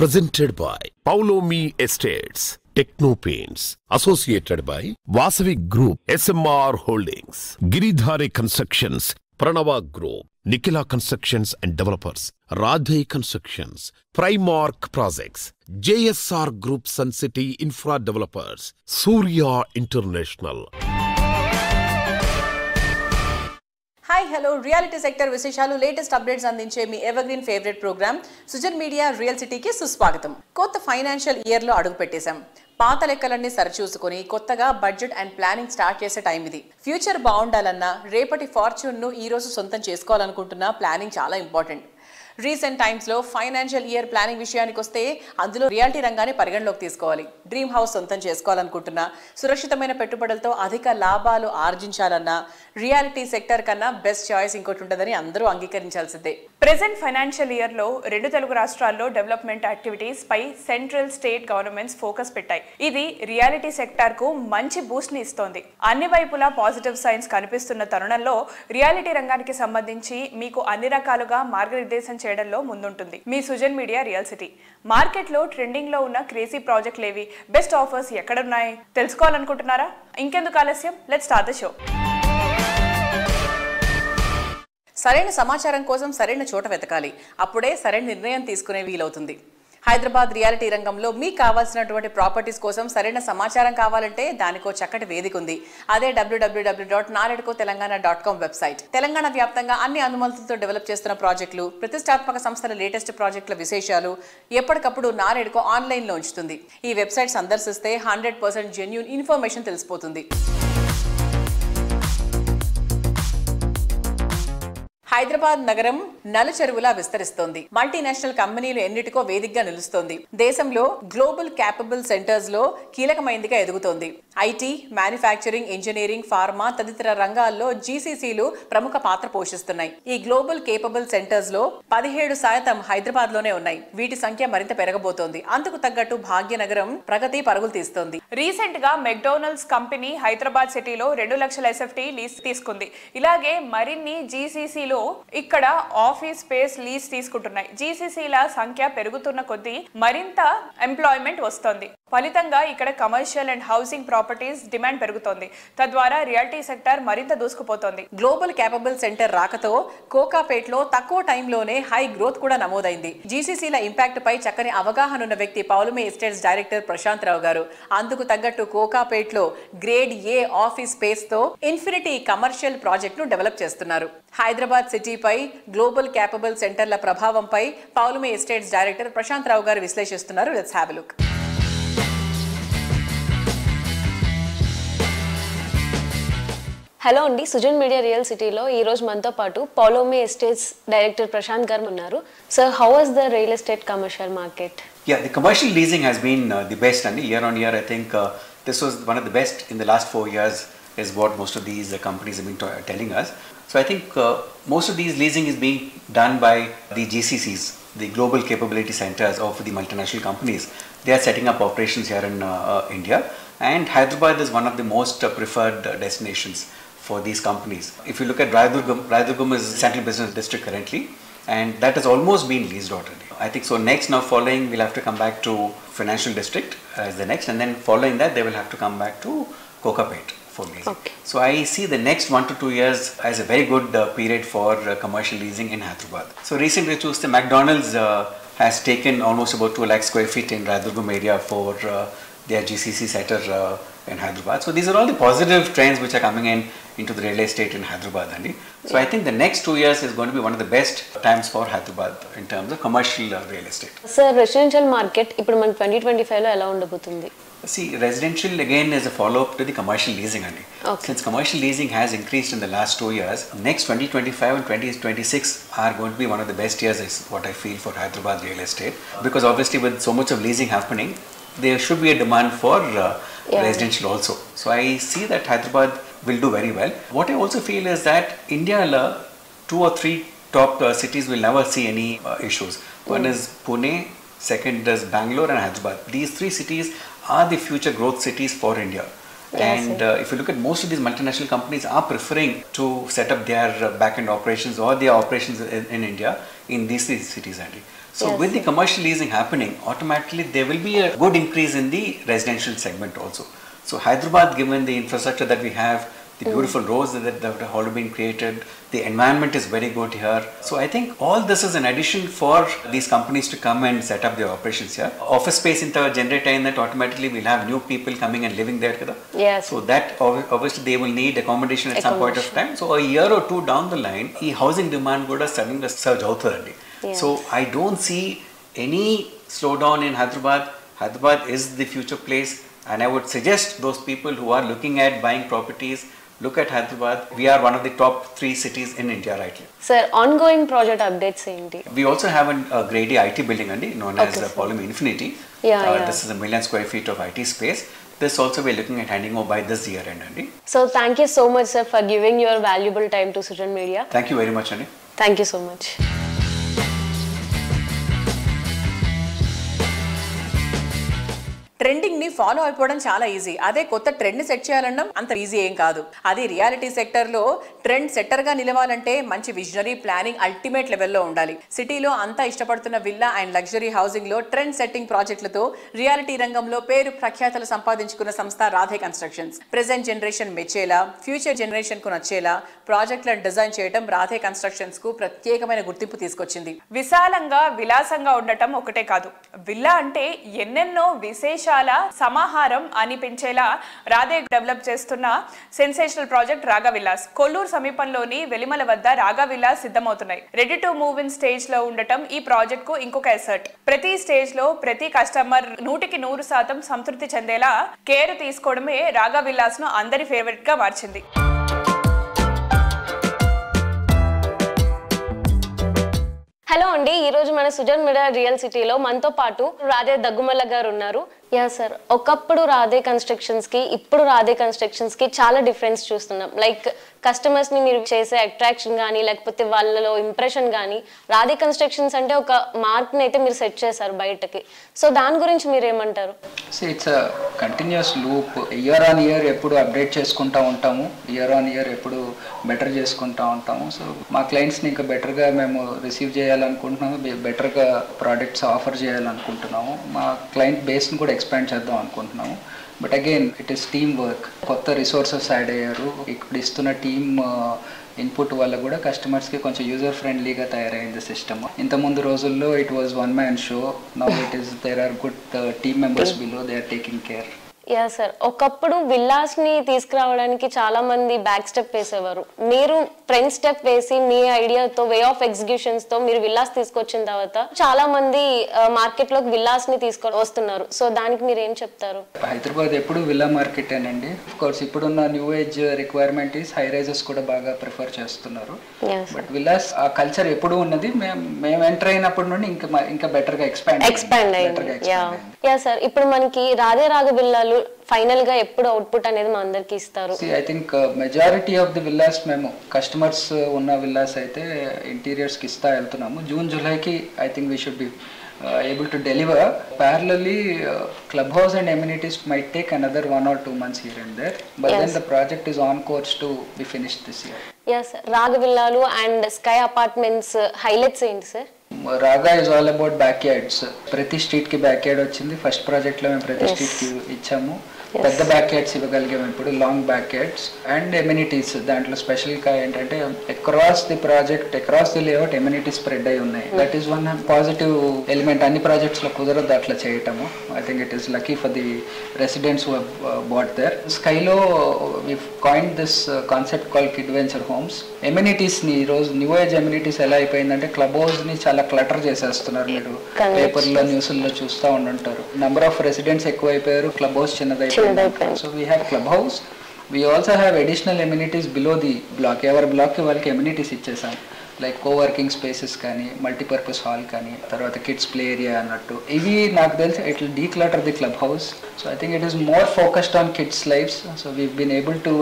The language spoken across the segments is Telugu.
Presented by Paulomi Estates, Techno Paints, associated by Vasavi Group, SMR Holdings, Giridhare Constructions, Pranava Group, Nikhila Constructions and Developers, Radhe Constructions, Primark Projects, JSR Group Sun City Infra Developers, Surya International. Hi hello reality sector విశేషాలు లేటెస్ట్ అప్డేట్స్ అందించే మీ evergreen favourite programme Sujan media real సిటీకి సుస్వాగతం. కొత్త ఫైనాన్షియల్ ఇయర్లో అడుగు పెట్టేశాం. పాత లెక్కలన్నీ సరిచూసుకొని కొత్తగా బడ్జెట్ అండ్ ప్లానింగ్ స్టార్ట్ చేసే టైం ఇది. ఫ్యూచర్ బాగుండాలన్నా రేపటి ఫార్చ్యూన్ను ఈ రోజు సొంతం చేసుకోవాలనుకుంటున్నా ప్లానింగ్ చాలా ఇంపార్టెంట్. రీసెంట్ టైమ్స్లో ఫైనాన్షియల్ ఇయర్ ప్లానింగ్ విషయానికి వస్తే అందులో రియాలిటీ రంగాన్ని పరిగణలోకి తీసుకోవాలి. డ్రీమ్ హౌస్ సొంతం చేసుకోవాలనుకుంటున్నా, సురక్షితమైన పెట్టుబడులతో అధిక లాభాలు ఆర్జించాలన్నా రియాలిటీ సెక్టర్ కన్నా బెస్ట్ చాయిస్ ఇంకోటి ఉంటుందని అందరూ అంగీకరించాల్సిందే. ప్రెజెంట్ ఫైనాన్షియల్ ఇయర్లో 2 తెలుగు రాష్ట్రాల్లో డెవలప్మెంట్ యాక్టివిటీస్ పై సెంట్రల్ స్టేట్ గవర్నమెంట్స్ ఫోకస్ పెట్టాయి. ఇది రియాలిటీ సెక్టార్కు మంచి బూస్ట్ని ఇస్తోంది. అన్ని వైపులా పాజిటివ్ సైన్స్ కనిపిస్తున్న తరుణంలో రియాలిటీ రంగానికి సంబంధించి మీకు అన్ని రకాలుగా మార్గనిర్దేశం చేయడంలో ముందుంటుంది మీ సుజన్ మీడియా రియల్ సిటీ. మార్కెట్లో ట్రెండింగ్లో ఉన్న క్రేజీ ప్రాజెక్టులేవి, బెస్ట్ ఆఫర్స్ ఎక్కడున్నాయి తెలుసుకోవాలనుకుంటున్నారా? ఇంకెందుకు ఆలస్యం, లెట్స్ స్టార్ట్ ద షో. సరైన సమాచారం కోసం సరైన చోట వెతకాలి. అప్పుడే సరైన నిర్ణయం తీసుకునే వీలవుతుంది. హైదరాబాద్ రియాలిటీ రంగంలో మీకు కావాల్సినటువంటి ప్రాపర్టీస్ కోసం సరైన సమాచారం కావాలంటే దానికో చక్కటి వేదిక ఉంది. అదే www.naredcotelangaana.com వెబ్సైట్. తెలంగాణ వ్యాప్తంగా అన్ని అనుమతులతో డెవలప్ చేస్తున్న ప్రాజెక్టులు, ప్రతిష్టాత్మక సంస్థల లేటెస్ట్ ప్రాజెక్టుల విశేషాలు ఎప్పటికప్పుడు నారెడ్కో ఆన్లైన్లో ఉంచుతుంది. ఈ వెబ్సైట్ సందర్శిస్తే 100% జెన్యూన్ ఇన్ఫర్మేషన్ తెలిసిపోతుంది. హైదరాబాద్ నగరం నలుచెరువులా విస్తరిస్తోంది. మల్టీనేషనల్ కంపెనీలు ఎన్నిటికో వేదికగా నిలుస్తోంది. దేశంలో గ్లోబల్ క్యాపబుల్ సెంటర్స్ లో కీలకమైందిగా ఎదుగుతోంది. ఐటీ, మ్యానుఫ్యాక్చరింగ్, ఇంజనీరింగ్, ఫార్మా తదితర రంగాల్లో జీసీసీలు ప్రముఖ పాత్ర పోషిస్తున్నాయి. ఈ గ్లోబల్ కేపబుల్ సెంటర్స్ లో 17% హైదరాబాద్ లోనే ఉన్నాయి. వీటి సంఖ్య మరింత పెరగబోతోంది. అందుకు తగ్గట్టు భాగ్యనగరం ప్రగతి పరుగులు తీస్తోంది. రీసెంట్ గా మెక్డోనల్డ్స్ కంపెనీ హైదరాబాద్ సిటీలో 2 లక్షల ఎస్ఎఫ్టీ లీజ్ తీసుకుంది. ఇలాగే మరిన్ని జీసీసీలు ఇక్కడ ఆఫీస్ స్పేస్ లీజ్ తీసుకుంటున్నాయి. జీసీసీల సంఖ్య పెరుగుతున్న కొద్దీ మరింత ఎంప్లాయ్మెంట్ వస్తోంది. ఫలితంగా ఇక్కడ commercial and housing properties demand పెరుగుతోంది. తద్వారా రియాలిటీ సెక్టర్ మరింత దూసుకుపోతోంది. గ్లోబల్ క్యాపబుల్ సెంటర్ రాకతో కోకాపేట్లో తక్కువ టైంలోనే హై గ్రోత్ కూడా నమోదైంది. జీసీసీల ఇంపాక్ట్ పై చక్కని అవగాహన ఉన్న వ్యక్తి పౌలమి ఎస్టేట్స్ డైరెక్టర్ ప్రశాంత్ రావు గారు. అందుకు తగ్గట్టు కోకాపేట్లో గ్రేడ్ ఏ ఆఫీస్ స్పేస్ తో ఇన్ఫినిటీ కమర్షియల్ ప్రాజెక్ట్ ను డెవలప్ చేస్తున్నారు. హైదరాబాద్ సిటీపై గ్లోబల్ క్యాపబుల్ సెంటర్ల ప్రభావంపై పౌలమి ఎస్టేట్స్ డైరెక్టర్ ప్రశాంత్ రావు గారు విశ్లేషిస్తున్నారు. Let's have a look. Hello అండి, సుజన్ మీడియా రియల్ సిటీలో ఈరోజు మనతో పాటు పౌలోమి ఎస్టేట్స్ డైరెక్టర్ ప్రశాంత్ గారు ఉన్నారు. Sir, how was the real estate commercial market? Yeah, the commercial leasing has been the best, and year on year I think this was one of the best in the last 4 years is what most of these companies have been telling us. So I think most of these leasing is being done by the GCCs, the Global Capability Centers of the multinational companies. They are setting up operations here in India, and Hyderabad is one of the most preferred destinations for these companies. If you look at Rayadurgam is central business district currently, and that has almost been leased already. I think so next, now following, we'll have to come back to financial district as the next, and then following that they will have to come back to Kokapet for leasing. Okay. So I see the next 1 to 2 years as a very good period for commercial leasing in Hyderabad. So recently choose the McDonald's has taken almost about 2 lakh square feet in Rayadurgam area for their GCC center in Hyderabad. So these are all the positive trends which are coming in into the real estate in Hyderabad. So I think the next 2 years is going to be one of the best times for Hyderabad in terms of commercial real estate. Sir, residential market ఇప్పుడు మన 2025లో ఎలా ఉండబోతుంది? See, residential again is a follow-up to the commercial leasing. Okay. Since commercial leasing has increased in the last 2 years, next 2025 and 2026 are going to be one of the best years is what I feel for Hyderabad real estate. Because obviously with so much of leasing happening, there should be a demand for residential also. So I see that Hyderabad will do very well. What I also feel is that India, 2 or 3 top cities will never see any issues. One is Pune, second is Bangalore and Hyderabad. These 3 cities are the future growth cities for India. Yes, and if you look at most of these multinational companies are preferring to set up their back-end operations or their operations in India in these 3 cities only. So with the commercial leasing happening, automatically there will be a good increase in the residential segment also. So Hyderabad, given the infrastructure that we have, the beautiful roads that have already been created, the environment is very good here. So I think all this is an addition for these companies to come and set up their operations here. Office space in the generate in that automatically we'll have new people coming and living there. Yes. So that obviously they will need accommodation at some point of time. So a year or two down the line, the housing demand kuda suddenly surge avutadandi. So I don't see any slowdown in Hyderabad. Hyderabad is the future place, and I would suggest those people who are looking at buying properties, look at Hyderabad. We are one of the top 3 cities in India right now. Sir, ongoing project updates enti? We also have a Grade A IT building known as Polymer Infinity. This is 1 million square feet of IT space. This also we are looking at handing over by this year end. So thank you so much, sir, for giving your valuable time to Sujan Media. Thank you very much, Andy. Thank you so much. Trending ని ఫాలో అయిపోవడం చాలా ఈజీ. అదే కొత్త ట్రెండ్ ని సెట్ చేయాలన్నా అంత ఈజీ ఏం కాదు. అది రియాలిటీ సెక్టర్ లో ట్రెండ్ సెట్టర్ గా నిలవాలంటే మంచి విజనరీ ప్లానింగ్ అల్టిమేట్ లెవెల్లో ఉండాలి. సిటీలో అంతా ఇష్టపడుతున్న విల్లా అండ్ లగ్జరీ హౌసింగ్ లో ట్రెండ్ సెట్టింగ్ ప్రాజెక్టులతో రియాలిటీ రంగంలో పేరు ప్రఖ్యాతలు సంపాదించుకున్న సంస్థ రాధే కన్స్ట్రక్షన్స్. ప్రెజెంట్ జనరేషన్ మెచ్చేలా, ఫ్యూచర్ జనరేషన్ కు నచ్చేలా ప్రాజెక్టులను డిజైన్ చేయడం రాధే కన్స్ట్రక్షన్స్ కు ప్రత్యేకమైన గుర్తింపు తీసుకొచ్చింది. విశాలంగా విలాసంగా ఉండటం ఒకటే కాదు, విల్లా అంటే ఎన్నెన్నో విశేషాల సమాహారం అనిపించేలా రాధే డెవలప్ చేస్తున్న sensational project Raaga villas. Kollur సమీపంలోని వెలిమల వద్ద రాగా విల్లాస్ సిద్ధమవుతున్నాయి. Ready to move in stage లో ఉండటం ఈ ప్రాజెక్ట్ కు ఇంకొక ఎసర్ట్. ప్రతి స్టేజ్ లో ప్రతి కస్టమర్ 100% సంతృప్తి చెందేలా కేర్ తీసుకోవడమే రాగా విల్లాస్ ను అందరి ఫేవరెట్ గా మార్చింది. హలో అండి, ఈ రోజు మన సుజన్ మీడియా రియల్ సిటీలో మనతో పాటు రాధే దగ్గుమల్ల గారు ఉన్నారు. యా సార్, ఒకప్పుడు రాధే కన్స్ట్రక్షన్స్ కి ఇప్పుడు రాధే కన్స్ట్రక్షన్స్ కి చాలా డిఫరెన్స్ చూస్తున్నాం. లైక్ కస్టమర్స్ ని మీరు చేసే అట్రాక్షన్ కానీ లేకపోతే వాళ్ళలో ఇంప్రెషన్ కానీ రాధే కన్స్ట్రక్షన్స్ అంటే ఒక మార్క్ ని అయితే మీరు సెట్ చేశారు బయటకి. సో దాని గురించి మీరు ఏమంటారు? It's continuous loop. Year on year ఎప్పుడు అప్డేట్ చేసుకుంటూ ఉంటాము, ఇయర్ ఆన్ ఇయర్ ఎప్పుడు బెటర్ చేసుకుంటూ ఉంటాము. సో మా క్లయింట్స్ని ఇంకా బెటర్గా మేము రిసీవ్ చేయాలనుకుంటున్నాము, బెటర్గా ప్రోడక్ట్స్ ఆఫర్ చేయాలనుకుంటున్నాము, మా క్లయింట్ బేస్ని కూడా ఎక్స్పాండ్ చేద్దాం అనుకుంటున్నాము. But again it is team work. కొత్త రిసోర్సెస్ యాడ్ అయ్యారు. ఇప్పుడు ఇస్తున్న టీమ్ ఇన్పుట్ వల్ల కూడా కస్టమర్స్కి కొంచెం యూజర్ ఫ్రెండ్లీగా తయారైంది సిస్టమ్. ఇంతకుముందు రోజుల్లో it was one man show. Now it is there are good team members below, they are taking care. Yeah sir, ఒకప్పుడు విల్లాస్ ని తీసుకురావడానికి చాలా మంది బ్యాక్ స్టెప్ వేసేవారు. మీరు ఫ్రంట్ స్టెప్ వేసి మీ ఐడియాతో, వే ఆఫ్ ఎగ్జిక్యూషన్స్ తో మీరు విల్లాస్ తీసుకొచ్చిన తర్వాత చాలా మంది మార్కెట్ లోకి విల్లాస్ ని తీసుకొని వస్తున్నారు. సో దానికి మీరు ఏం చెప్తారు? హైదరాబాద్ ఎప్పుడు విల్లా మార్కెట్ ఏనండి. ఆఫ్ కోర్స్ ఇప్పుడున్న new age requirement is high rises కూడా బాగా ప్రిఫర్ చేస్తున్నారు. బట్ విల్లాస్ ఆ కల్చర్ ఎప్పుడు ఉన్నది. మేము ఎంటర్ అయినప్పటి నుండి ఇంకా బెటర్ గా ఎక్స్పాండ్ అయింది. యా సార్, ఇప్పుడు మనకి రాధే రాగ విల్లాలు ఫైనల్ గా ఎప్పుడు అవుట్పుట్ అనేది మా అందరికి ఇస్తారు? I think majority of the villas మేము కస్టమర్స్ ఉన్న విల్లాస్ అయితే ఇంటీరియర్స్ కి ఇస్తా వెళ్తున్నాము. జూన్ జూలైకి I think we should be able to deliver. Parallelly, clubhouse and amenities might take another 1 or 2 months here and there, but then the project is on course to be finished this year. Yes, Raga Villalu and Sky Apartments highlights ఏంటి sir? Raga is all about backyards. ప్రతి స్ట్రీట్ కి బ్యాక్యార్డ్ వచ్చింది. ఫస్ట్ ప్రాజెక్ట్ లో మేము ప్రతి స్ట్రీట్ కి ఇచ్చాము. పెద్ద బ్యాక్యార్డ్స్ ఇవ్వగలిగాము ఇప్పుడు, లాంగ్ బ్యాక్యార్డ్స్ అండ్ ఎమ్యూనిటీస్. దాంట్లో స్పెషల్గా ఏంటంటే across the project, across the layout amenities spread అయి ఉన్నాయి. That is one positive element. అన్ని ప్రాజెక్ట్స్ లో కుదరదు అట్లా చేయటము. I think it is lucky for the residents who have bought there. స్కైలో we coined this concept call kid venture homes. Amenities ని ఈరోజు న్యూ ఏజ్ ఎమ్యూనిటీస్ ఎలా అయిపోయిందంటే క్లబ్ హౌస్ ని చాలా క్లటర్ చేసేస్తున్నారు. మీరు పేపర్లో న్యూస్లో చూస్తూ ఉండుంటారు. నెంబర్ ఆఫ్ రెసిడెంట్స్ ఎక్కువ అయిపోయారు, క్లబ్ హౌస్ చిన్నదైపోయింది. So we have clubhouse. We also have additional amenities below the block. Every block ki valki amenities ichchesam, like co-working spaces kani, multi-purpose hall kani, tarvata kids play area annattu. Ivi naaku telisi it will declutter the clubhouse. So I think it is more focused on kids lives. So we've been able to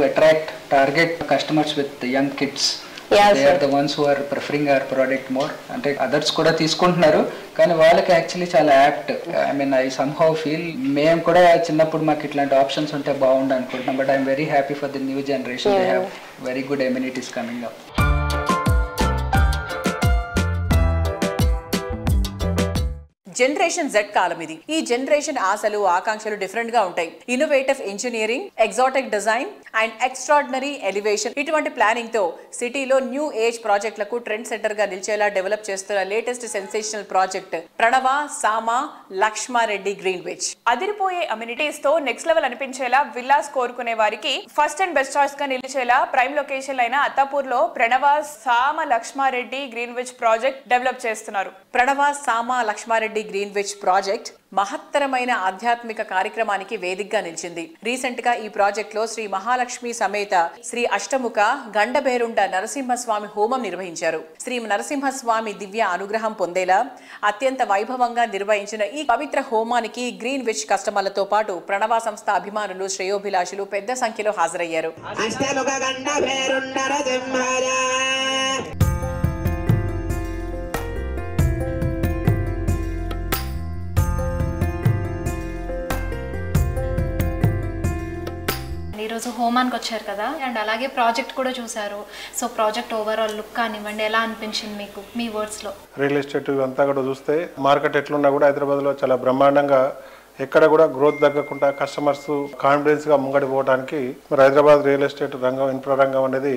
target customers with the young kids. They are the ones who are preferring our product more. అంటే అదర్స్ కూడా తీసుకుంటున్నారు, కానీ వాళ్ళకి యాక్చువల్లీ చాలా apt. I mean I somehow feel మేము కూడా చిన్నప్పుడు మాకు ఇట్లాంటి ఆప్షన్స్ ఉంటే బాగుండు అనుకుంటున్నాం. But I'm very happy for the new generation. They have very good amenities coming up. Generation Z కాలం ఇది. ఈ జనరేషన్ ఆశలు ఆకాంక్షలు డిఫరెంట్ గా ఉంటాయి. Innovative engineering, exotic design and extraordinary elevation ఇటువంటి ప్లానింగ్ తో సిటీలో న్యూ ఏజ్ ప్రాజెక్టులకు ట్రెండ్ సెట్టర్ గా నిలిచేలా డెవలప్ చేస్తున్న లేటెస్ట్ సెన్సేషనల్ ప్రాజెక్ట్ ప్రణవ సామా లక్ష్మారెడ్డి గ్రీన్విచ్. అదిరిపోయే అమ్యూనిటీస్ తో నెక్స్ట్ లెవెల్ అనిపించేలా విల్లాస్ కోరుకునే వారికి ఫస్ట్ అండ్ బెస్ట్ చాయిస్ గా నిలిచేలా ప్రైమ్ లొకేషన్ అయిన అత్తాపూర్ లో ప్రణవ సామ లక్ష్మారెడ్డి గ్రీన్విచ్ ప్రాజెక్ట్ డెవలప్ చేస్తున్నారు. ప్రణవ సామ లక్ష్మారెడ్డి గ్రీన్విచ్ ప్రాజెక్ట్ మహత్తరమైన ఆధ్యాత్మిక కార్యక్రమానికి వేదికగా నిలిచింది. రీసెంట్ గా ఈ ప్రాజెక్ట్ లో శ్రీ మహాలక్ష్మి సమేత శ్రీ అష్టముఖ గండభేరుండ నరసింహస్వామి హోమం నిర్వహించారు. శ్రీ నరసింహస్వామి దివ్య అనుగ్రహం పొందేలా అత్యంత వైభవంగా నిర్వహించిన ఈ పవిత్ర హోమానికి గ్రీన్విచ్ కస్టమర్లతో పాటు ప్రణవ సంస్థ అభిమానులు శ్రేయోభిలాషులు పెద్ద సంఖ్యలో హాజరయ్యారు. ఈరోజు హోమానికి వచ్చారు కదా, అండ్ అలాగే ప్రాజెక్ట్ కూడా చూసారు. సో ప్రాజెక్ట్ ఓవరాల్ లుక్ కానివ్వండి, ఎలా అనిపించింది మీకు మీ వర్డ్స్లో? రియల్ ఎస్టేట్ అంతా కూడా చూస్తే మార్కెట్ ఎట్లున్నా కూడా హైదరాబాద్లో చాలా బ్రహ్మాండంగా ఎక్కడ కూడా గ్రోత్ తగ్గకుండా కస్టమర్స్ కాన్ఫిడెన్స్గా ముంగడిపోవడానికి మరి హైదరాబాద్ రియల్ ఎస్టేట్ రంగం ఇన్ఫ్రా రంగం అనేది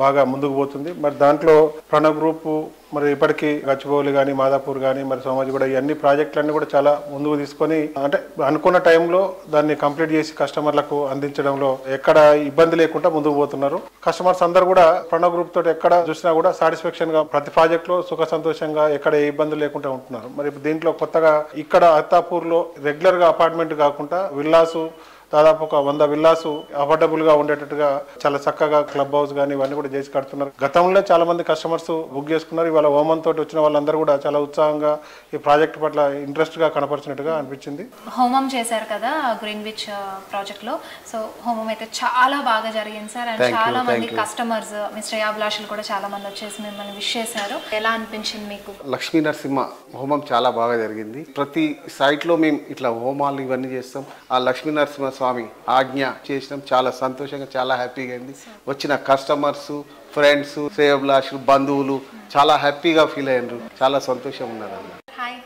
బాగా ముందుకు పోతుంది. మరి దాంట్లో ప్రణవ్ గ్రూప్ మరి ఇప్పటికీ గచ్చిబౌలి కానీ మాదాపూర్ కానీ మరి సోమాజి కూడా ఇవన్నీ ప్రాజెక్టులన్నీ కూడా చాలా ముందుకు తీసుకొని అంటే అనుకున్న టైంలో దాన్ని కంప్లీట్ చేసి కస్టమర్లకు అందించడంలో ఎక్కడ ఇబ్బంది లేకుండా ముందుకు పోతున్నారు. కస్టమర్స్ అందరూ కూడా ప్రణవ్ గ్రూప్ తోటి ఎక్కడ చూసినా కూడా సాటిస్ఫాక్షన్ గా ప్రతి ప్రాజెక్ట్ లో సుఖ సంతోషంగా ఎక్కడ ఏ ఇబ్బందులు లేకుండా ఉంటున్నారు. మరి దీంట్లో కొత్తగా ఇక్కడ అత్తాపూర్ లో రెగ్యులర్ గా అపార్ట్మెంట్ కాకుండా విల్లాసు దాదాపు ఒక 100 విల్లాసు అఫోర్డబుల్ గా ఉండేటట్టుగా చాలా చక్కగా క్లబ్ హౌస్ కానీ ఇవన్నీ కూడా చేసి కడుతున్నారు. గతంలో చాలా మంది కస్టమర్స్ బుక్ చేసుకున్నారు. ఇవాళ హోమం తోటి వచ్చిన వాళ్ళందరూ కూడా చాలా ఉత్సాహంగా ఈ ప్రాజెక్ట్ పట్ల ఇంట్రెస్ట్ గా కనపరిచినట్టుగా అనిపించింది. హోమం చేశారు కదా గ్రీన్విచ్ ప్రాజెక్ట్ లో, సో హోమం అయితే చాలా బాగా జరిగింది సార్. అండ్ చాలా మంది కస్టమర్స్ మీ శ్రేయాభిలాషులు కూడా చాలా మంది వచ్చేసి మిమ్మల్ని విష్ చేశారు. ఎలా అనిపించింది మీకు? లక్ష్మీ నరసింహ హోమం చాలా బాగా జరిగింది. ప్రతి సైట్ లో మేము ఇట్లా హోమాలు ఇవన్నీ చేస్తాం. ఆ లక్ష్మీ నరసింహ స్వామి ఆజ్ఞ చేసినాం. చాలా సంతోషంగా చాలా హ్యాపీగా అయింది. వచ్చిన కస్టమర్స్, ఫ్రెండ్స్, శ్రేయోభిలాషులు, బంధువులు చాలా హ్యాపీగా ఫీల్ అయ్యారు. చాలా సంతోషం ఉన్నారు. హాయ్.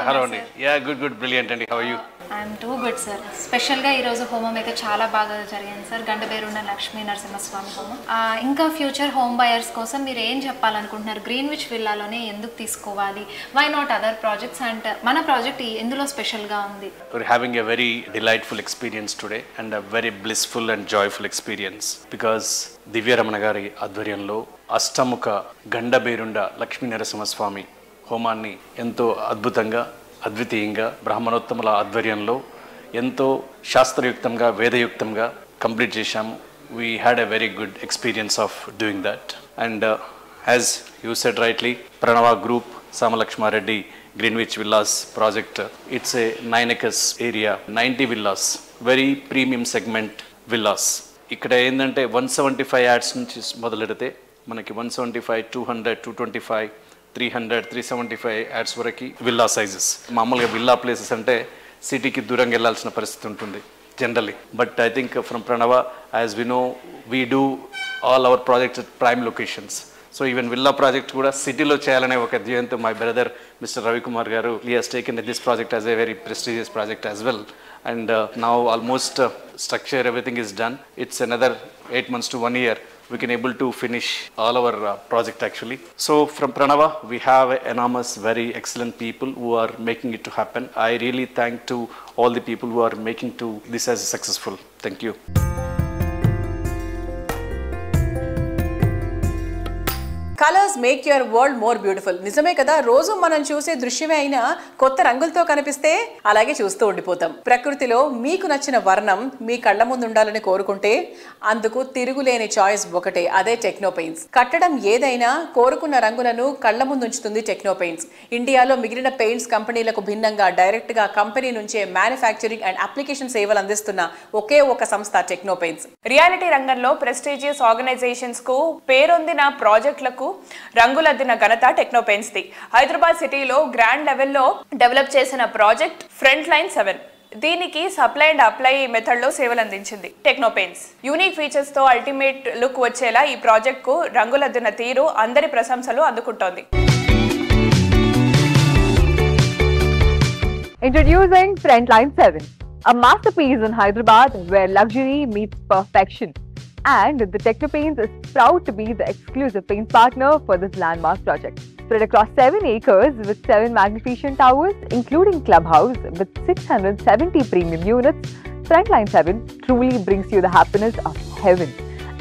హలో అండి. గుడ్ బ్రిలియంట్ అండి. How are you? I'm too good sir. స్పెషల్గా ఈరోజు హోమం అయితే చాలా బాగా జరిగింది సార్. గండబేరున్న లక్ష్మీ నరసింహస్వామి హోమం. ఇంకా ఫ్యూచర్ హోమ్ బయర్స్ కోసం మీరు ఏం చెప్పాలనుకుంటున్నారు? గ్రీన్విచ్ విల్లాలోనే ఎందుకు తీసుకోవాలి? Why not other projects? And మన ప్రాజెక్ట్ ఎందులో స్పెషల్గా ఉంది? We're having a very delightful experience today and a very blissful and joyful experience because దివ్య రమణ గారి ఆధ్వర్యంలో అష్టముఖ గండబేరుండ లక్ష్మీ నరసింహస్వామి హోమాన్ని ఎంతో అద్భుతంగా అద్వితీయంగా బ్రాహ్మణోత్తముల ఆధ్వర్యంలో ఎంతో శాస్త్రయుక్తంగా వేదయుక్తంగా కంప్లీట్ చేశాము. We had a very good experience of doing that. And as you said rightly, Pranava group Samalakshmareddy Greenwich villas project, it's a 9 acres area, 90 villas, very premium segment villas. ఇక్కడ ఏంటంటే 175 యాడ్స్ నుంచి మొదలెడితే మనకి 175, 200, 225, 300, 375 యాడ్స్ వరకు విల్లా సైజెస్. మామూలుగా విల్లా ప్లేసెస్ అంటే సిటీకి దూరంగా వెళ్ళాల్సిన పరిస్థితి ఉంటుంది generally. But I think from Pranava, as we know, we do all our projects at prime locations. So even villa project కూడా సిటీలో చేయాలనే ఒక ధ్యేయంతో my brother mister Ravikumar garu he has taken this project as a very prestigious project as well. And now almost structure everything is done. It's another 8 months to 1 year we can able to finish all our project actually. So from Pranava we have enormous very excellent people who are making it to happen. I really thank to all the people who are making to this as successful. Thank you. Colours make your world more beautiful. నిజమే కదా, రోజు మనం చూసే దృశ్యమే అయినా కొత్త రంగులతో కనిపిస్తే అలాగే చూస్తూ ఉండిపోతాం. ప్రకృతిలో మీకు నచ్చిన వర్ణం మీ కళ్ళ ముందు ఉండాలని కోరుకుంటే అందుకు తిరుగులేని చాయిస్ ఒకటే, అదే టెక్నో పెయింట్స్. కట్టడం ఏదైనా కోరుకున్న రంగులను కళ్ళ ముందు ఉంచుతుంది టెక్నో పెయింట్స్. ఇండియాలో మిగిలిన పెయింట్స్ కంపెనీలకు భిన్నంగా డైరెక్ట్ గా కంపెనీ నుంచే మ్యానుఫ్యాక్చరింగ్ అండ్ అప్లికేషన్ సేవలు అందిస్తున్న ఒకే ఒక సంస్థ టెక్నో పెయింట్స్. రియాలిటీ రంగంలో ప్రెస్టీజియస్ ఆర్గనైజేషన్స్ కు పేరొందిన ప్రాజెక్టులకు రంగులద్దిన ఘనత టెక్నో పెయింట్స్ ది. హైదరాబాద్ సిటీలో గ్రాండ్ లెవెల్లో డెవలప్ చేసిన ప్రాజెక్ట్ ఫ్రంట్ లైన్ 7. దీనికి సప్లై అండ్ అప్లై మెథడ్ లో సేవలు అందించింది టెక్నో పెయింట్స్. యూనిక్ ఫీచర్స్ తో అల్టిమేట్ లుక్ వచ్చేలా ఈ ప్రాజెక్ట్ కు రంగులద్దిన తీరు అందరి ప్రశంసలు అందుకుంటోంది. Introducing Frontline 7, a masterpiece in Hyderabad where luxury meets perfection. And the Technopaints is proud to be the exclusive paint partner for this landmark project. Spread across 7 acres with 7 magnificent towers, including clubhouse with 670 premium units, Frontline 7 truly brings you the happiness of heaven.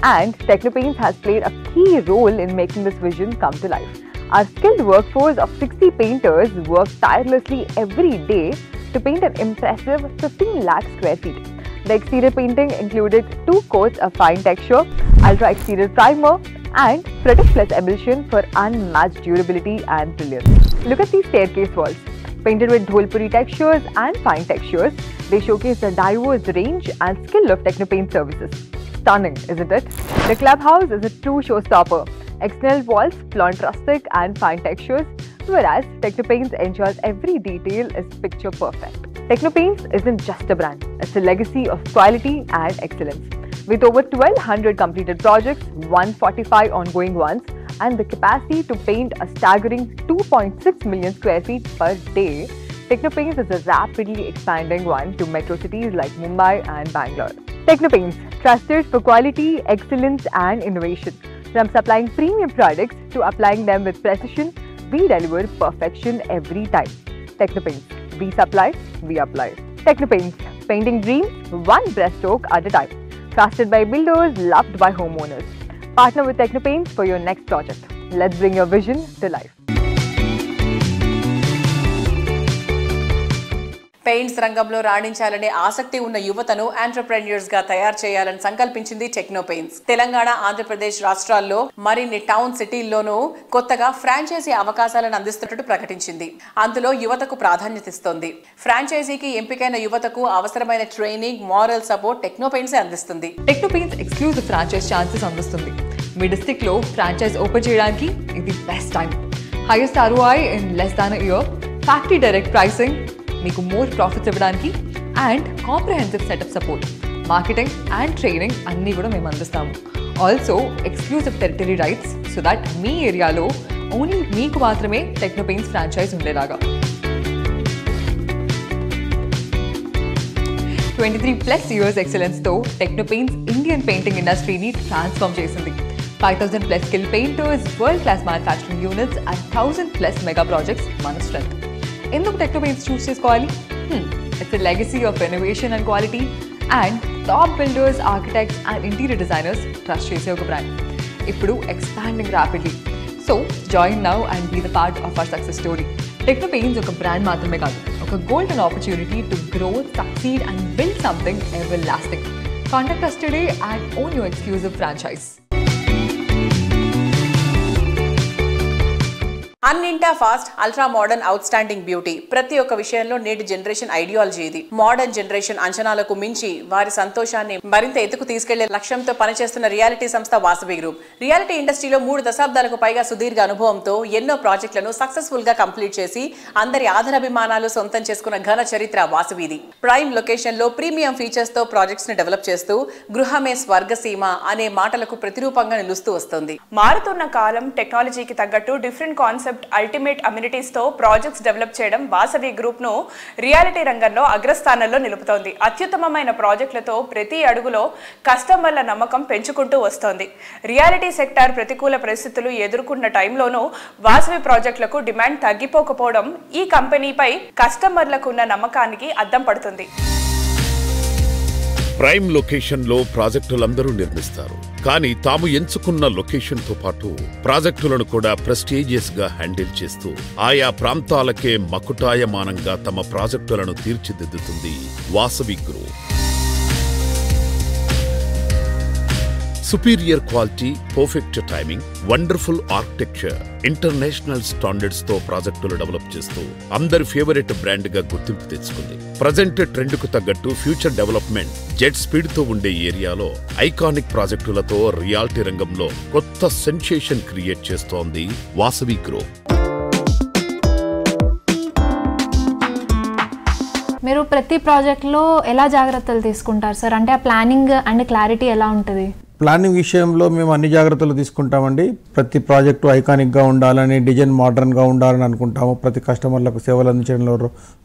And Technopaints has played a key role in making this vision come to life. Our skilled workforce of 60 painters work tirelessly every day to paint an impressive 15 lakh square feet. The exterior painting included 2 coats of fine texture, ultra exterior primer and Protect Plus emulsion for unmatched durability and brilliance. Look at these staircase walls. Painted with Dholpuri textures and fine textures, they showcase the diverse range and skill of Technopaint services. Stunning, isn't it? The clubhouse is a true showstopper. External walls flaunt rustic and fine textures, whereas Technopaints ensures every detail is picture perfect. Technopaints isn't just a brand, it's a legacy of quality and excellence. With over 1,200 completed projects, 145 ongoing ones, and the capacity to paint a staggering 2.6 million square feet per day, Technopaints is a rapidly expanding one to metro cities like Mumbai and Bangalore. Technopaints, trusted for quality, excellence and innovation. From supplying premium products to applying them with precision, we deliver perfection every time. Technopaints, we supply, we apply. Technopaints, painting dreams one brushstroke at a time. Trusted by builders, loved by homeowners. Partner with Technopaints for your next project. Let's bring your vision to life. Paints రంగంలో రాణించాలనే ఆసక్తి ఉన్న యువతను ఎంటర్‌ప్రెన్యూర్స్ గా తయారు చేయాలని సంకల్పించింది టెక్నోపెయింట్స్. తెలంగాణ, ఆంధ్రప్రదేశ్ రాష్ట్రాల్లో మరిన్ని టౌన్ సిటీల్లోనూ కొత్తగా ఫ్రాంచైజీ అవకాశాలను అందిస్తున్నట్టు ప్రకటించింది. అందులో యువతకు ప్రాధాన్యత ఇస్తోంది. ఫ్రాంచైజీకి ఎంపికైన యువతకు అవసరమైన ట్రైనింగ్, మారల్ సపోర్ట్ టెక్నోపెయింట్స్ అందిస్తుంది. టెక్నోపెయింట్స్ ఎక్స్క్లూజివ్ ఫ్రాంచైజ్ ఛాన్సెస్ అందిస్తుంది. మీ డిస్ట్రిక్ట్ లో ఫ్రాంచైజ్ ఓపెన్ చేయడానికి ఇది best time. Highest ROI in less than a year, factory direct pricing, మీకు మోర్ ప్రాఫిట్స్ ఇవ్వడానికి and comprehensive setup support, marketing and training అన్నీ కూడా మేము అందిస్తాము. Also exclusive territory rights so that మీ ఏరియాలో ఓన్లీ మీకు మాత్రమే టెక్నోపెయింట్స్ ఫ్రాంచైజ్ ఉండేలాగా. 23+ years ఎక్సలెన్స్తో టెక్నోపెయింట్స్ ఇండియన్ పెయింటింగ్ ఇండస్ట్రీని ట్రాన్స్ఫార్మ్ చేసింది. 5,000+ skill painters, world class manufacturing units and 1,000+ mega projects మన స్ట్రెంత్. ఎందుకు టెక్నోపెయింట్స్ చూస్ చేసుకోవాలి? It's a legacy of innovation and quality and top builders, architects and interior designers trust చేసే ఒక బ్రాండ్. ఇప్పుడు expanding rapidly. So join now and be the part of our success story. Technopaints ఒక బ్రాండ్ మాత్రమే కాదు, ఒక golden opportunity to grow, succeed and build something ever lasting. Contact us today and own your exclusive franchise. అన్నింటా fast, ultra modern, out standing beauty. ప్రతి ఒక్క విషయంలో నేటి జనరేషన్ ఐడియాలజీ ఇది. మోడర్న్ జనరేషన్ అంచనాలకు మించి వారి సంతోషాన్ని మరింత ఎత్తుకు తీసుకెళ్లే లక్ష్యంతో పనిచేస్తున్న రియాలిటీ సంస్థ వాసవి గ్రూప్. రియాలిటీ ఇండస్ట్రీలో 3 దశాబ్దాలకు పైగా సుదీర్ఘ అనుభవంతో ఎన్నో ప్రాజెక్టులను సక్సెస్ఫుల్ గా కంప్లీట్ చేసి అందరి ఆదరాభిమానాలు సొంతం చేసుకున్న ఘన చరిత్ర వాసవిది. ప్రైమ్ లొకేషన్ లో ప్రీమియం ఫీచర్స్ తో ప్రాజెక్ట్స్ ని డెవలప్ చేస్తూ గృహమే స్వర్గసీమ అనే మాటలకు ప్రతిరూపంగా నిలుస్తూ వస్తుంది. మారుతున్న కాలం, టెక్నాలజీకి తగ్గట్టు డిఫరెంట్ కాన్సెప్ట్, అల్టిమేట్ అమ్యూనిటీస్ తో ప్రాజెక్ట్స్ డెవలప్ చేయడం వాసవి గ్రూప్ ను రియాలిటీ రంగంలో అగ్రస్థానంలో నిలుపుతోంది. అత్యుత్తమమైన ప్రాజెక్టులతో ప్రతి అడుగులో కస్టమర్ల నమ్మకం పెంచుకుంటూ వస్తోంది. రియాలిటీ సెక్టార్ ప్రతికూల పరిస్థితులు ఎదుర్కొన్న టైంలోనూ వాసవి ప్రాజెక్టులకు డిమాండ్ తగ్గిపోకపోవడం ఈ కంపెనీపై కస్టమర్లకు ఉన్న నమ్మకానికి అద్దం పడుతుంది. ప్రైమ్ లొకేషన్ లో ప్రాజెక్టులందరూ నిర్మిస్తారు, కానీ తాము ఎంచుకున్న లొకేషన్ తో పాటు ప్రాజెక్టులను కూడా ప్రెస్టీజియస్ గా హ్యాండిల్ చేస్తూ ఆయా ప్రాంతాలకే మకుటాయమానంగా తమ ప్రాజెక్టులను తీర్చిదిద్దుతుంది Vasavi group. Superior quality, perfect timing, wonderful architecture, international standards తో ప్రాజెక్టులు డెవలప్ చేస్తూ అందరి ఫేవరెట్ బ్రాండ్ గా గుర్తింపు తెచ్చుకుంది. ప్రజెంట్ ట్రెండ్ కు తగ్గట్టు ఫ్యూచర్ డెవలప్మెంట్ జెట్ స్పీడ్ తో ఉండే ఏరియాలో ఐకానిక్ ప్రాజెక్టులతో రియాలిటీ రంగంలో కొత్త సెన్సేషన్ క్రియేట్ చేస్తోంది వాసవి గ్రూప్. మీరు ప్రతి ప్రాజెక్ట్లో ఎలా జాగ్రత్తలు తీసుకుంటారు సార్? అంటే ఆ ప్లానింగ్ అండ్ క్లారిటీ ఎలా ఉంటుంది? ప్లానింగ్ విషయంలో మేము అన్ని జాగ్రత్తలు తీసుకుంటామండి. ప్రతి ప్రాజెక్టు ఐకానిక్గా ఉండాలని, డిజైన్ మోడర్న్గా ఉండాలని అనుకుంటాము. ప్రతి కస్టమర్లకు సేవలు అందించడంలో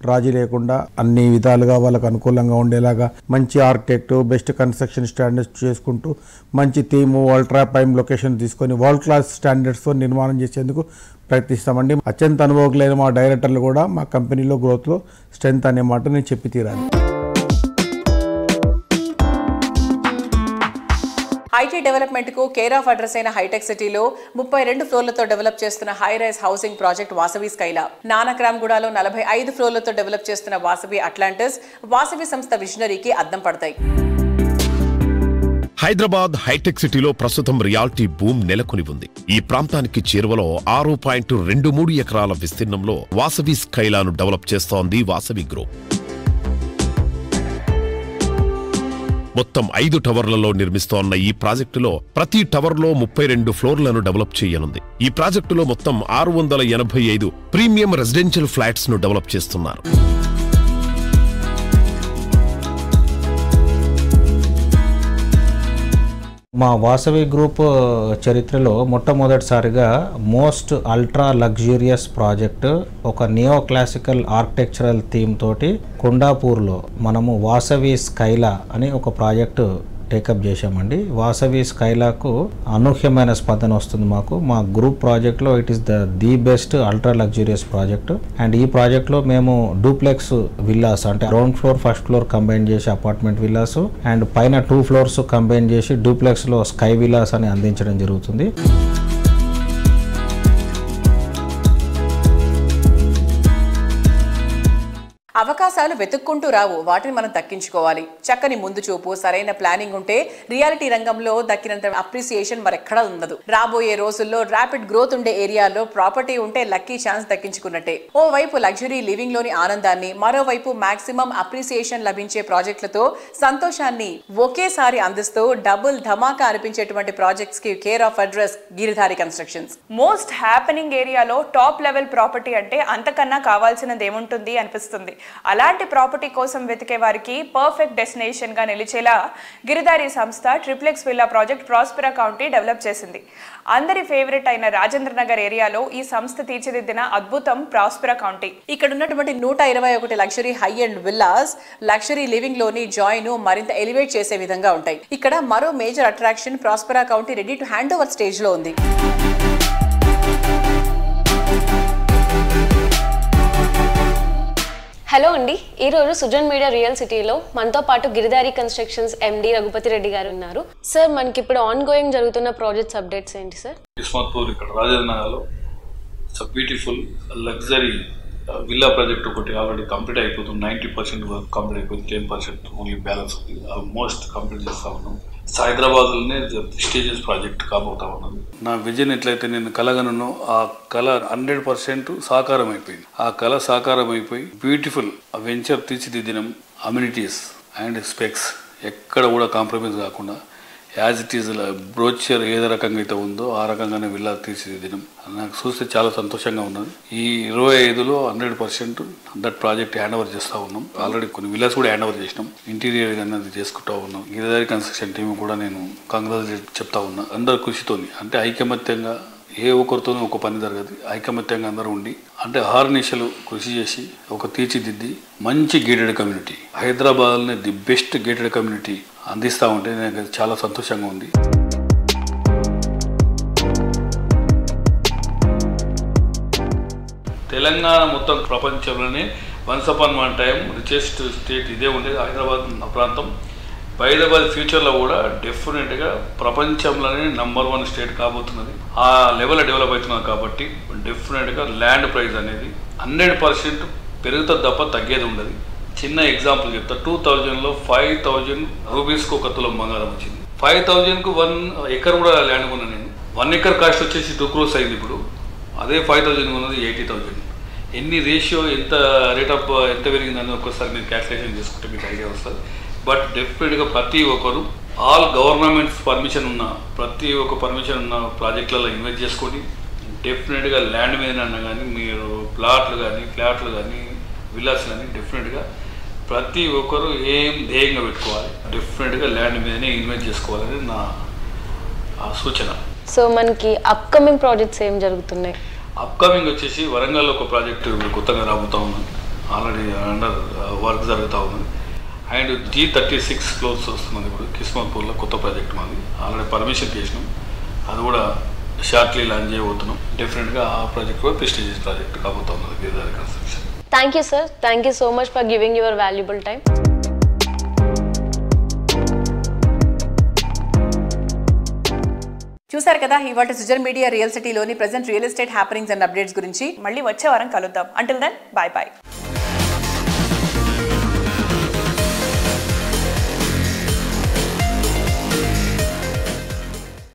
రాజీ లేకుండా అన్ని విధాలుగా వాళ్ళకు అనుకూలంగా ఉండేలాగా మంచి ఆర్కిటెక్ట్, బెస్ట్ కన్స్ట్రక్షన్ స్టాండర్డ్స్ చేసుకుంటూ మంచి థీము, అల్ట్రా ప్రైమ్ లొకేషన్ తీసుకొని వరల్డ్ క్లాస్ స్టాండర్డ్స్తో నిర్మాణం చేసేందుకు ప్రయత్నిస్తామండి. అత్యంత అనుభవజ్ఞులైన మా డైరెక్టర్లు కూడా మా కంపెనీలో గ్రోత్లో స్ట్రెంత్ అనే మాట నేను చెప్పి తీరాలి. ఐటీ డెవలప్మెంట్ కు కేర్ ఆఫ్ అడ్రస్ అయిన హైటెక్ సిటీలో 32 ఫ్లోర్లతో డెవలప్ చేస్తున్న high rise housing project Vasavi Skyla, నానక్రామ్గూడలో 45 ఫ్లోర్లతో డెవలప్ చేస్తున్న వాసవి అట్లాంటిస్ వాసవి సంస్థ విజనరీకి అద్దం పడతాయి. హైదరాబాద్ హైటెక్ సిటీలో ప్రస్తుతం రియాలిటీ బూమ్ నెలకొని ఉంది. ఈ ప్రాంతానికి చేరువలో 6.23 ఎకరాల విస్తీర్ణంలో వాసవి స్కైలాను డెవలప్ చేస్తోంది వాసవి గ్రూప్. మొత్తం 5 టవర్లలో నిర్మిస్తోన్న ఈ ప్రాజెక్టులో ప్రతి టవర్లో 32 ఫ్లోర్లను డెవలప్ చేయనుంది. ఈ ప్రాజెక్టులో మొత్తం 685 ప్రీమియం రెసిడెన్షియల్ ఫ్లాట్స్ ను డెవలప్ చేస్తున్నారు. మా వాసవి గ్రూప్ చరిత్రలో మొట్టమొదటిసారిగా మోస్ట్ అల్ట్రా లగ్జూరియస్ ప్రాజెక్ట్ ఒక నియో క్లాసికల్ ఆర్కిటెక్చరల్ థీమ్ తోటి కొండాపూర్లో మనము వాసవి స్కైలా అని ఒక ప్రాజెక్టు టేకప్ చేశామండి. వాసవి స్కైలాకు అనూహ్యమైన స్పందన వస్తుంది మాకు. మా గ్రూప్ ప్రాజెక్ట్లో it is the best ultra luxurious project. And ఈ ప్రాజెక్ట్లో మేము డూప్లెక్స్ విల్లాస్ అంటే ground floor, first floor combine చేసి అపార్ట్మెంట్ విల్లాస్ అండ్ పైన 2 ఫ్లోర్స్ కంబైన్ చేసి డూప్లెక్స్లో స్కై విల్లాస్ అని అందించడం జరుగుతుంది. అవకాశాలు వెతుక్కుంటూ రావు, వాటిని మనం దక్కించుకోవాలి. చక్కని ముందు చూపు, సరైన ప్లానింగ్ ఉంటే రియాలిటీ రంగంలో దక్కినంత అప్రిసియేషన్ మరెక్కడా ఉండదు. రాబోయే రోజుల్లో ర్యాపిడ్ గ్రోత్ ఉండే ఏరియాలో ప్రాపర్టీ ఉంటే లక్కీ ఛాన్స్ దక్కించుకున్నట్టే. ఓ వైపు లగ్జరీ లివింగ్ లోని ఆనందాన్ని, మరోవైపు మాక్సిమం అప్రిసియేషన్ లభించే ప్రాజెక్టులతో సంతోషాన్ని ఒకేసారి అందిస్తూ డబుల్ ధమాకా అనిపించేటువంటి ప్రాజెక్ట్స్ కి care of address Giridhari constructions. Most happening ఏరియాలో టాప్ లెవెల్ ప్రాపర్టీ అంటే అంతకన్నా కావాల్సినది ఏముంటుంది అనిపిస్తుంది. అలాంటి ప్రాపర్టీ కోసం వెతికే వారికి పర్ఫెక్ట్ డెస్టినేషన్ గా నిలిచేలా గిరిధారి సంస్థ triplex villa project Prospera county develop చేసింది. అందరి ఫేవరెట్ అయిన రాజేంద్ర నగర్ ఏరియాలో ఈ సంస్థ తీర్చిదిద్దిన అద్భుతం ప్రాస్పెరా కౌంటీ. ఇక్కడ ఉన్నటువంటి 121 luxury high and villas luxury living లోని జాయ్ ను మరింత ఎలివేట్ చేసే విధంగా ఉంటాయి. ఇక్కడ మరో major attraction Prospera county ready to hand over stage లో ఉంది. హలో అండి, ఈరోజు సుజన్ మీడియా రియల్ సిటీలో మనతో పాటు గిరిధారి కన్స్ట్రక్షన్స్ ఎండి రఘుపతి రెడ్డి గారు ఉన్నారు. సార్, మనకి ఇప్పుడు ఆన్ గోయింగ్ జరుగుతున్న ప్రాజెక్ట్స్ అప్డేట్స్ ఏంటి సార్? ఇస్మాత్పూర్ ఇక్కడ రాజేంద్ర నగర్లో బ్యూటిఫుల్ లగ్జరీ విల్లా ప్రాజెక్ట్ ఒకటి ఆల్రెడీ కంప్లీట్ అయిపోతుంది. 90% వర్క్ కంప్లీట్ అయిపోతుంది, 10% ఓన్లీ బ్యాలెన్స్ ఉంది. ఆల్మోస్ట్ కంప్లీట్ చేస్తా ఉన్నాం. హైదరాబాద్లోనే ప్రెస్టీజియస్ ప్రాజెక్ట్ కాబోతా ఉన్నది. నా విజన్ ఎట్లయితే నేను కలగనో ఆ కళ 100% సాకారం అయిపోయింది. ఆ కళ సాకారం అయిపోయి బ్యూటిఫుల్ వెంచర్ తీర్చిదిద్దినం, అమ్యూనిటీస్ అండ్ స్పెక్స్ ఎక్కడ కూడా కాంప్రమైజ్ కాకుండా యాజ్ ఇట్ ఈజ్ బ్రోచర్ ఏదో రకంగా అయితే ఉందో ఆ రకంగానే విల్లా తీర్చిదిద్దడం నాకు చూస్తే చాలా సంతోషంగా ఉన్నది. ఈ 25లో 100% దట్ ప్రాజెక్ట్ హ్యాండ్ ఓవర్ చేస్తూ ఉన్నాం. ఆల్రెడీ కొన్ని విల్లాస్ కూడా హ్యాండ్ ఓవర్ చేసినాం. ఇంటీరియర్ అనేది చేసుకుంటూ ఉన్నాం. గిరిధారి కన్స్ట్రక్షన్ టీమ్ కూడా నేను కంగ్రాచులేట్ చెప్తా ఉన్నా. అందరు కృషితోని అంటే ఐకమత్యంగా ఏ ఒక్కరితోనూ ఒక పని జరగదు. ఐకమత్యంగా అందరూ ఉండి అంటే అహర్నిశలు కృషి చేసి ఒక తీర్చిదిద్ది మంచి గేటెడ్ కమ్యూనిటీ, హైదరాబాద్లోనే ది బెస్ట్ గేటెడ్ కమ్యూనిటీ అందిస్తూ ఉంటే నాకు చాలా సంతోషంగా ఉంది. తెలంగాణ మొత్తం ప్రపంచంలోనే once upon one time richest state ఇదే ఉండేది హైదరాబాద్ ప్రాంతం. హైదరాబాద్ ఫ్యూచర్లో కూడా డెఫినెట్గా ప్రపంచంలోనే నంబర్ 1 స్టేట్ కాబోతున్నది. ఆ లెవెల్లో డెవలప్ అవుతున్నది కాబట్టి డెఫినెట్గా ల్యాండ్ ప్రైస్ అనేది 100% పెరుగుతుంది తప్ప తగ్గేది ఉండదు. చిన్న ఎగ్జాంపుల్ చెప్తా. 2000లో 5000 రూపీస్కి ఒక తులం బంగారం వచ్చింది. 5000కు 1 ఎకర్ కూడా ల్యాండ్ కొన్నా నేను. 1 ఎకర్ కాస్ట్ వచ్చేసి 2 crores అయింది. ఇప్పుడు అదే 5000 ఉన్నది 80,000. ఎన్ని రేషియో ఎంత రేట్ ఆఫ్ ఎంత పెరిగిందని ఒక్కసారి మీరు క్యాల్కులేషన్ చేసుకుంటే మీకు ఐడియా వస్తుంది. బట్ డెఫినెట్గా ప్రతి ఒక్కరు ఆల్ గవర్నమెంట్స్ పర్మిషన్ ఉన్న ప్రతి ఒక్క పర్మిషన్ ఉన్న ప్రాజెక్టులలో ఇన్వెస్ట్ చేసుకొని డెఫినెట్గా ల్యాండ్ మీద అన్నా కానీ మీరు ప్లాట్లు కానీ ఫ్లాట్లు కానీ విల్లాస్ కానీ డెఫినెట్గా ప్రతి ఒక్కరు ఏం ధ్యేయంగా పెట్టుకోవాలి. డెఫినెట్గా ల్యాండ్ మీదనే ఇన్వెస్ట్ చేసుకోవాలని నా సూచన. సో మనకి అప్కమింగ్ ప్రాజెక్ట్స్ ఏం జరుగుతున్నాయి? అప్కమింగ్ వచ్చేసి వరంగల్లో ఒక ప్రాజెక్టు కొత్తగా రాబోతూ ఉంది, ఆల్రెడీ అండర్ వర్క్ జరుగుతూ ఉంది. అండ్ G36 క్లోజ్ వస్తున్నది ఇప్పుడు కిస్మత్పూర్లో కొత్త ప్రాజెక్ట్ మాది, ఆల్రెడీ పర్మిషన్ చేసినాం, అది కూడా షార్ట్లీ లాంచ్ చేయబోతున్నాం. డెఫినెట్గా ఆ ప్రాజెక్ట్ కూడా ప్రెస్టీజియస్ ప్రాజెక్ట్ కాబోతూ ఉన్నది Giridhari construction. Thank you sir, thank you so much for giving your valuable time. చూసారు కదా ఇవాళ సుజన్ మీడియా రియల్ సిటీలోని present real estate happenings and updates గురించి. మళ్ళీ వచ్చే వారం కలుద్దాం. Until then bye by.